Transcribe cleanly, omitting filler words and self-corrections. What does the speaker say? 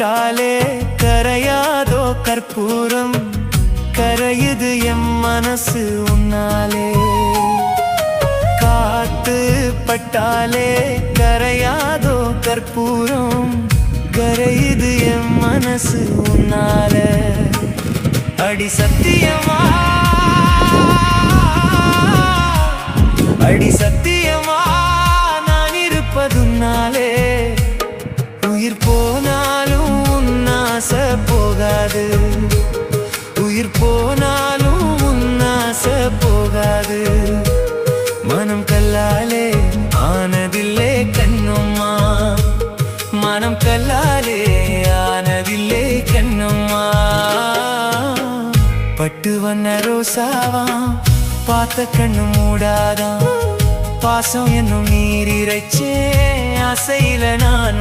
பட்டாலே கரையாதோ கற்பூரம் கரையுது எம் மனசு உன்னாலே காத்து பட்டாலே கரையாதோ கற்பூரம் கரையுது எம் மனசு உன்னால அடி சத்தியமா அடி சத்தியமா நான் இருப்பதுன்னாலே உயிர் போனாலும் உன்னாச போகாது உயிர் போனாலும் உன்னாச போகாது மனம் கல்லாலே ஆனதில்லே கண்ணும்மா மனம் கல்லாலே ஆனதில்லே கண்ணும்மா பட்டு வண்ண ரோசாவா பார்த்த கண்ணு மூடாதான் பாசம் என்னும் நீர் இறைச்சே ஆசையில நான்